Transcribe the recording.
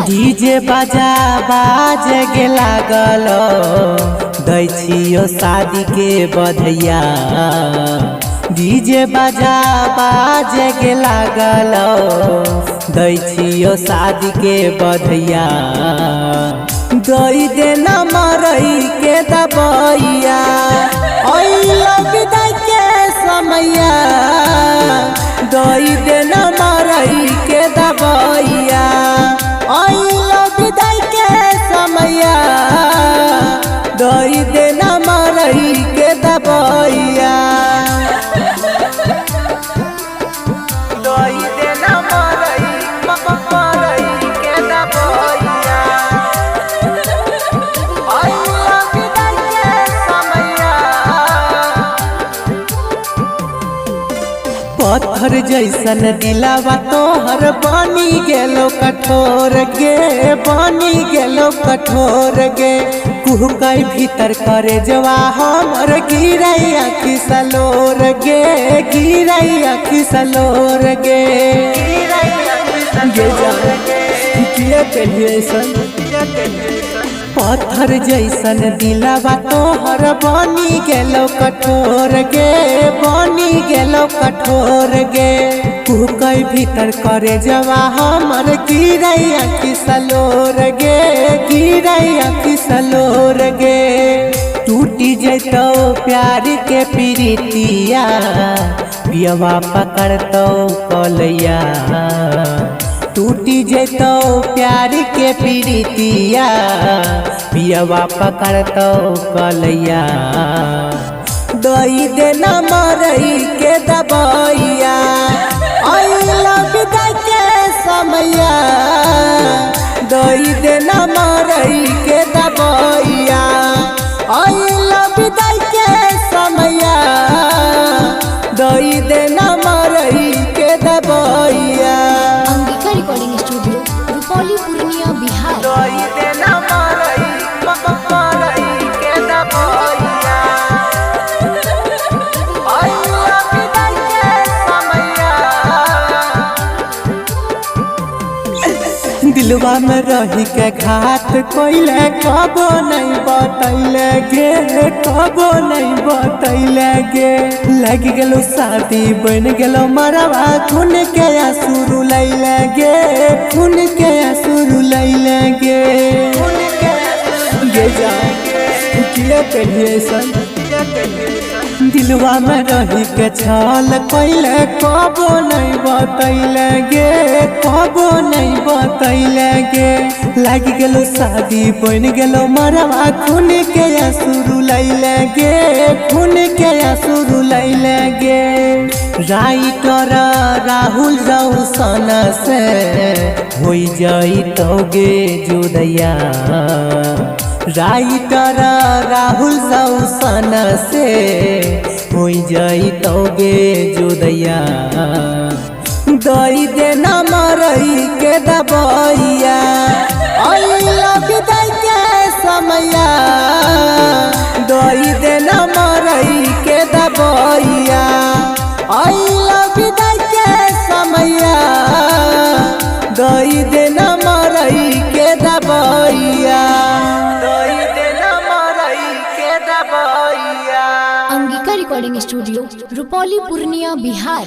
DJ बाजा बाज गे लागल दै छियो शादी के बधैया। डीजे बाजा बाज गे लागल दै छियो शादी के बधैया। दई देना मरई के दबैया विदाई के समैया। दई देना मरई के दबैया विदाई के समैया। दई देना मरई के दबैया। दई देना मरई के दबैया विदाई के समैया। पत्थर जैसन दिलावा तोहर बनी गेलो कठोर गे, बनी गेलो कठोर गे। कुहकई भीतर करे जवा हमर गिरई आखी सलोर गे, गिरई आखी सलोर गे। पत्थर जैसन दिलावा तोहर बनी गेलो कठोर गे, बनी गेलो कठोर गे। कुहकई भीतर करे जवा हमर गिरई आखी सलोर गे, गिरई आखी सलोर गे। टूटी जैतो प्यार के प्रीतिया पियवा पकड़तो कलैया। टूटी जैतो प्यार के प्रीतिया पियवा पकड़तो कलैया। दई देना मरई के दबैया विदाई के समैया। दई देना मरई के दबैया विदाई के समैया। दई देना मरई के दबैया। Angika recording studio, Rupauli, Purnia, Bihar. दई देना मरई के दबैया विदाई के समैया। दिलवा में रही के घात कोइले कबो नहीं बतैले गे, कबो नहीं बतैले गे। लग गेलो शादी बन गेलो मरवा खून के आंसू लैले गे, खून के आंसू लैले गे। जा किया कहिए सन दिलवा में रही के छल कोइले कबो नहीं बतैले गे, कबो नहीं बतैले गे। लग गेलो शादी बन गेलो मरवा खून के आंसू लैले गे, खून के आंसू लैले गे। राइटर राहुल रौशन से होई जाई तोगे जुदैया। राइटर राहुल रौशन से होई जाई तोगे जुदैया। दई देना मरई के दबैया विदाई के समैया। दई देना मरई के दबैया विदाई के समैया। दई देना मरई के दबैया। दई देना मरई के दबैया। Angika recording studio, Rupauli, Purnia, Bihar.